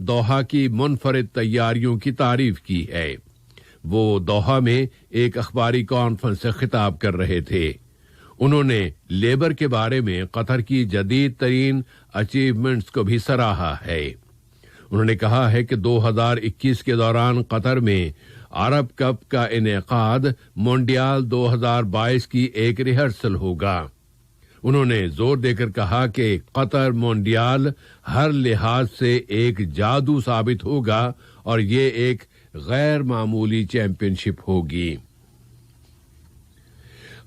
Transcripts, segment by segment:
Doha کی منفرد تیاریوں کی تعریف کی ہے۔ وہ دوحہ میں ایک اخباری کانفرنس سے خطاب کر رہے تھے۔ انہوں نے لیبر کے بارے میں قطر کی جدید ترین اچیومنٹس کو بھی سراہا ہے۔ انہوں نے کہا ہے کہ 2021 کے دوران قطر میں عرب کپ کا انعقاد مونڈیال 2022 کی ایک ریہرسل ہوگا۔ انہوں نے زور دے کر کہا کہ قطر مونڈیال ہر لحاظ سے ایک جادو ثابت ہوگا اور یہ ایک غیر معمولی چیمپئن شپ ہوگی۔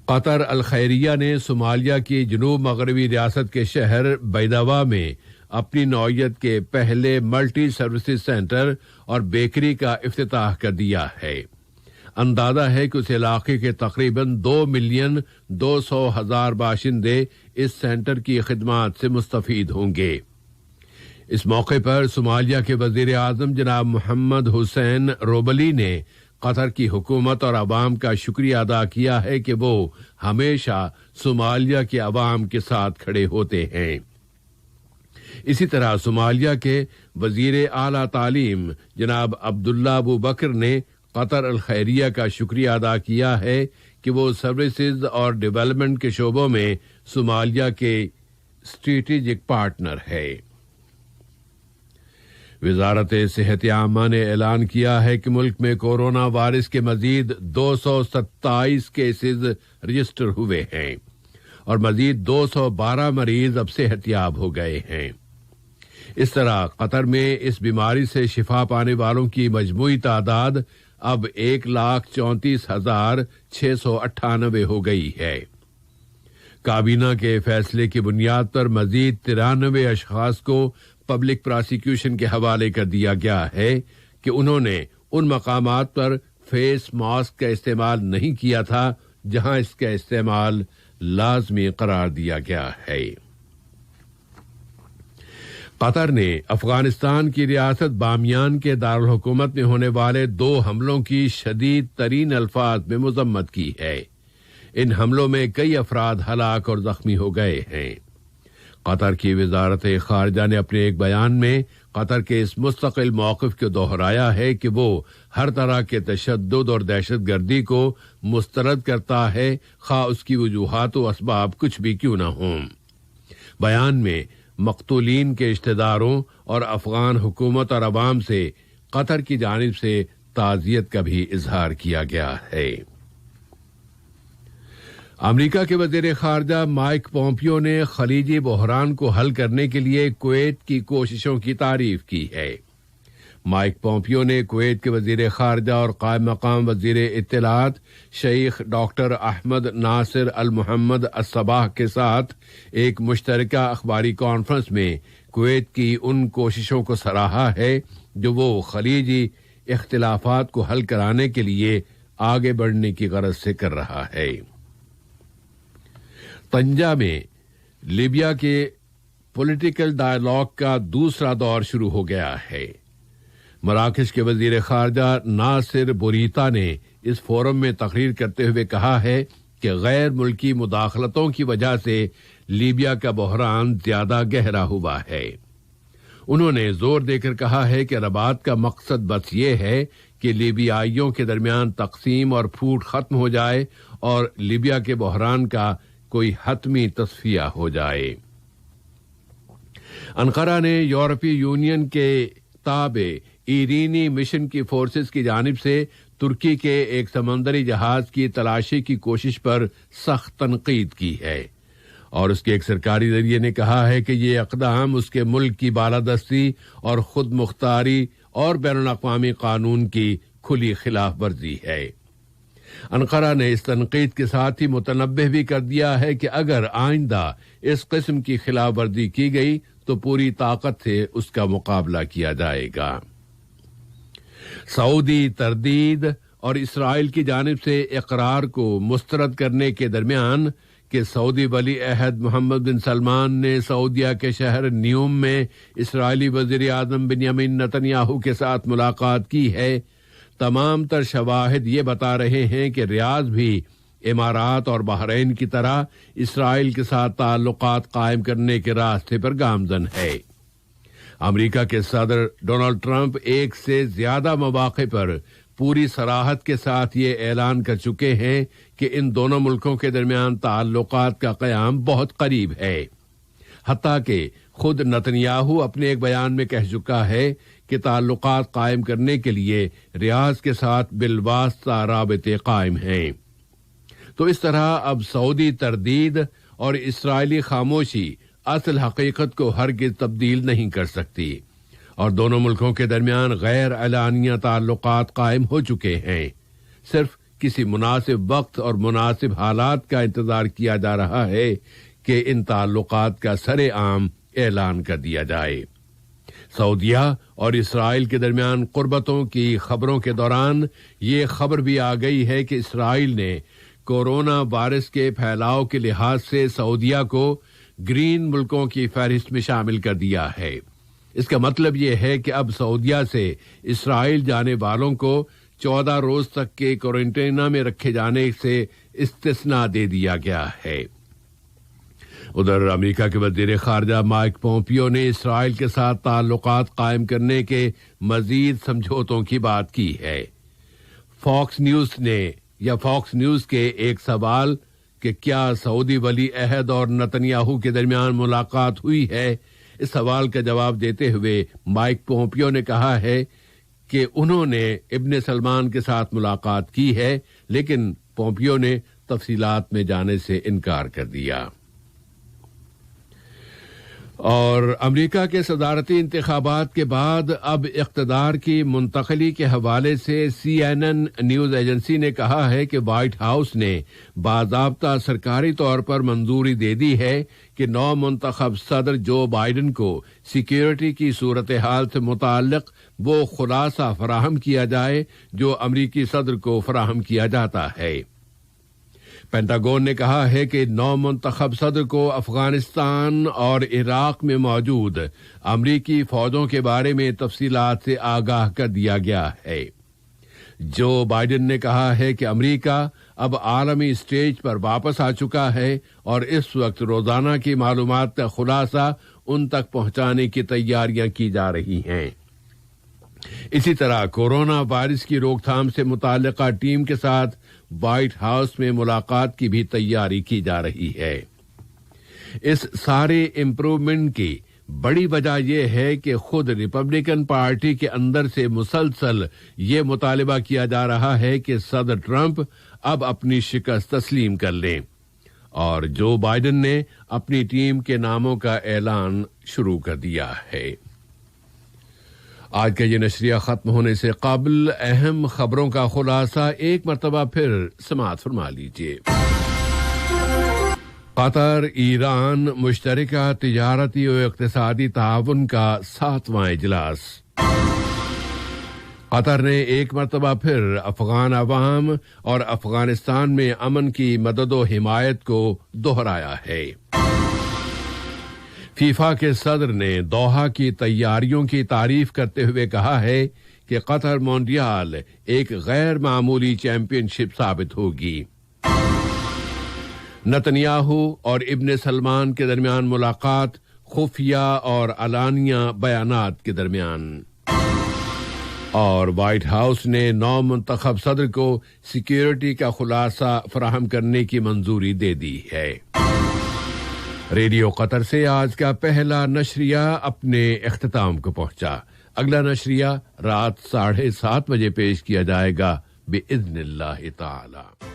قطر الخیریہ نے صومالیہ کی جنوب مغربی ریاست کے شہر بیداوا میں اپنی نوعیت کے پہلے ملٹی سروسز سینٹر اور بیکری کا افتتاح کر دیا ہے۔ اندازہ ہے کہ اس علاقے کے تقریباً 2,200,000 باشندے اس سینٹر کی خدمات سے مستفید ہوں گے۔ اس موقع پر صومالیہ کے وزیر اعظم جناب محمد حسین روبلی نے قطر کی حکومت اور عوام کا شکریہ ادا کیا ہے کہ وہ ہمیشہ صومالیہ کے عوام کے ساتھ کھڑے ہوتے ہیں۔ اسی طرح صومالیہ کے وزیر اعلیٰ تعلیم جناب عبداللہ ابو بکر نے قطر الخیریہ کا شکریہ ادا کیا ہے کہ وہ سروسز اور ڈیولپمنٹ کے شعبوں میں صومالیہ کے اسٹریٹجک پارٹنر ہے۔ وزارت صحت عامہ نے اعلان کیا ہے کہ ملک میں کورونا وائرس کے مزید 227 کیسز رجسٹر ہوئے ہیں اور مزید 212 مریض اب صحت یاب ہو گئے ہیں۔ اس طرح قطر میں اس بیماری سے شفا پانے والوں کی مجموعی تعداد اب 1,34,698 ہو گئی ہے۔ کابینہ کے فیصلے کی بنیاد پر مزید 93 اشخاص کو پبلک پراسیکیوشن کے حوالے کر دیا گیا ہے کہ انہوں نے ان مقامات پر فیس ماسک کا استعمال نہیں کیا تھا جہاں اس کا استعمال لازمی قرار دیا گیا ہے۔ قطر نے افغانستان کی ریاست بامیان کے دارالحکومت میں ہونے والے 2 حملوں کی شدید ترین الفاظ میں مذمت کی ہے۔ ان حملوں میں کئی افراد ہلاک اور زخمی ہو گئے ہیں۔ قطر کی وزارت خارجہ نے اپنے ایک بیان میں قطر کے اس مستقل موقف کو دہرایا ہے کہ وہ ہر طرح کے تشدد اور دہشت گردی کو مسترد کرتا ہے، خواہ اس کی وجوہات و اسباب کچھ بھی کیوں نہ ہوں۔ بیان میں مقتولین کے رشتہ داروں اور افغان حکومت اور عوام سے قطر کی جانب سے تعزیت کا بھی اظہار کیا گیا ہے۔ امریکہ کے وزیر خارجہ مائک پومپیو نے خلیجی بحران کو حل کرنے کے لیے کویت کی کوششوں کی تعریف کی ہے۔ مائک پومپیو نے کویت کے وزیر خارجہ اور قائم مقام وزیر اطلاعات شیخ ڈاکٹر احمد ناصر المحمد الصباح کے ساتھ ایک مشترکہ اخباری کانفرنس میں کویت کی ان کوششوں کو سراہا ہے جو وہ خلیجی اختلافات کو حل کرانے کے لیے آگے بڑھنے کی غرض سے کر رہا ہے۔ طنجہ میں لیبیا کے پولیٹیکل ڈائیلاگ کا دوسرا دور شروع ہو گیا ہے۔ مراکش کے وزیر خارجہ ناصر بوریتا نے اس فورم میں تقریر کرتے ہوئے کہا ہے کہ غیر ملکی مداخلتوں کی وجہ سے لیبیا کا بحران زیادہ گہرا ہوا ہے۔ انہوں نے زور دے کر کہا ہے کہ رباط کا مقصد بس یہ ہے کہ لیبیائیوں کے درمیان تقسیم اور پھوٹ ختم ہو جائے اور لیبیا کے بحران کا کوئی حتمی تصفیہ ہو جائے۔ انقرہ نے یورپی یونین کے تابع ایرینی مشن کی فورسز کی جانب سے ترکی کے ایک سمندری جہاز کی تلاشی کی کوشش پر سخت تنقید کی ہے اور اس کے ایک سرکاری ذریعے نے کہا ہے کہ یہ اقدام اس کے ملک کی بالادستی اور خود مختاری اور بین الاقوامی قانون کی کھلی خلاف ورزی ہے۔ انقرہ نے اس تنقید کے ساتھ ہی متنبہ بھی کر دیا ہے کہ اگر آئندہ اس قسم کی خلاف ورزی کی گئی تو پوری طاقت سے اس کا مقابلہ کیا جائے گا۔ سعودی تردید اور اسرائیل کی جانب سے اقرار کو مسترد کرنے کے درمیان کہ سعودی ولی عہد محمد بن سلمان نے سعودیہ کے شہر نیوم میں اسرائیلی وزیر اعظم بنیامین نتنیاہو کے ساتھ ملاقات کی ہے، تمام تر شواہد یہ بتا رہے ہیں کہ ریاض بھی امارات اور بحرین کی طرح اسرائیل کے ساتھ تعلقات قائم کرنے کے راستے پر گامزن ہے۔ امریکہ کے صدر ڈونلڈ ٹرمپ ایک سے زیادہ مواقع پر پوری صراحت کے ساتھ یہ اعلان کر چکے ہیں کہ ان دونوں ملکوں کے درمیان تعلقات کا قیام بہت قریب ہے۔ حتیٰ کہ خود نتنیاہو اپنے ایک بیان میں کہہ چکا ہے کہ تعلقات قائم کرنے کے لیے ریاض کے ساتھ بالواسطہ رابطے قائم ہیں۔ تو اس طرح اب سعودی تردید اور اسرائیلی خاموشی اصل حقیقت کو ہرگز تبدیل نہیں کر سکتی، اور دونوں ملکوں کے درمیان غیر اعلانیہ تعلقات قائم ہو چکے ہیں۔ صرف کسی مناسب وقت اور مناسب حالات کا انتظار کیا جا رہا ہے کہ ان تعلقات کا سر عام اعلان کر دیا جائے۔ سعودیہ اور اسرائیل کے درمیان قربتوں کی خبروں کے دوران یہ خبر بھی آ گئی ہے کہ اسرائیل نے کورونا وائرس کے پھیلاؤ کے لحاظ سے سعودیہ کو گرین ملکوں کی فہرست میں شامل کر دیا ہے۔ اس کا مطلب یہ ہے کہ اب سعودیہ سے اسرائیل جانے والوں کو 14 روز تک کے کوارنٹائن میں رکھے جانے سے استثناء دے دیا گیا ہے۔ ادھر امریکہ کے وزیر خارجہ مائک پومپیو نے اسرائیل کے ساتھ تعلقات قائم کرنے کے مزید سمجھوتوں کی بات کی ہے۔ فاکس نیوز کے ایک سوال کہ کیا سعودی ولی عہد اور نتنیاہو کے درمیان ملاقات ہوئی ہے، اس سوال کا جواب دیتے ہوئے مائک پومپیو نے کہا ہے کہ انہوں نے ابن سلمان کے ساتھ ملاقات کی ہے، لیکن پومپیو نے تفصیلات میں جانے سے انکار کر دیا۔ اور امریکہ کے صدارتی انتخابات کے بعد اب اقتدار کی منتقلی کے حوالے سے CNN نیوز ایجنسی نے کہا ہے کہ وائٹ ہاؤس نے باضابطہ سرکاری طور پر منظوری دے دی ہے کہ نو منتخب صدر جو بائیڈن کو سیکیورٹی کی صورتحال سے متعلق وہ خلاصہ فراہم کیا جائے جو امریکی صدر کو فراہم کیا جاتا ہے۔ پینٹاگون نے کہا ہے کہ نو منتخب صدر کو افغانستان اور عراق میں موجود امریکی فوجوں کے بارے میں تفصیلات سے آگاہ کر دیا گیا ہے۔ جو بائیڈن نے کہا ہے کہ امریکہ اب عالمی سٹیج پر واپس آ چکا ہے اور اس وقت روزانہ کی معلومات کا خلاصہ ان تک پہنچانے کی تیاریاں کی جا رہی ہیں۔ اسی طرح کورونا وائرس کی روک تھام سے متعلقہ ٹیم کے ساتھ وائٹ ہاؤس میں ملاقات کی بھی تیاری کی جا رہی ہے۔ اس سارے امپروومنٹ کی بڑی وجہ یہ ہے کہ خود ریپبلکن پارٹی کے اندر سے مسلسل یہ مطالبہ کیا جا رہا ہے کہ صدر ٹرمپ اب اپنی شکست تسلیم کر لیں، اور جو بائیڈن نے اپنی ٹیم کے ناموں کا اعلان شروع کر دیا ہے۔ آج کا یہ نشریہ ختم ہونے سے قبل اہم خبروں کا خلاصہ ایک مرتبہ پھر سماعت فرما لیجیے۔ قطر ایران مشترکہ تجارتی و اقتصادی تعاون کا 7واں اجلاس۔ قطر نے ایک مرتبہ پھر افغان عوام اور افغانستان میں امن کی مدد و حمایت کو دہرایا ہے۔ فیفا کے صدر نے دوحہ کی تیاریوں کی تعریف کرتے ہوئے کہا ہے کہ قطر موندیال ایک غیر معمولی چیمپئن شپ ثابت ہوگی۔ نتنیاہو اور ابن سلمان کے درمیان ملاقات خفیہ اور علانیہ بیانات کے درمیان، اور وائٹ ہاؤس نے نو منتخب صدر کو سیکیورٹی کا خلاصہ فراہم کرنے کی منظوری دے دی ہے۔ ریڈیو قطر سے آج کا پہلا نشریہ اپنے اختتام کو پہنچا۔ اگلا نشریہ رات 7:30 بجے پیش کیا جائے گا بإذن اللہ تعالی۔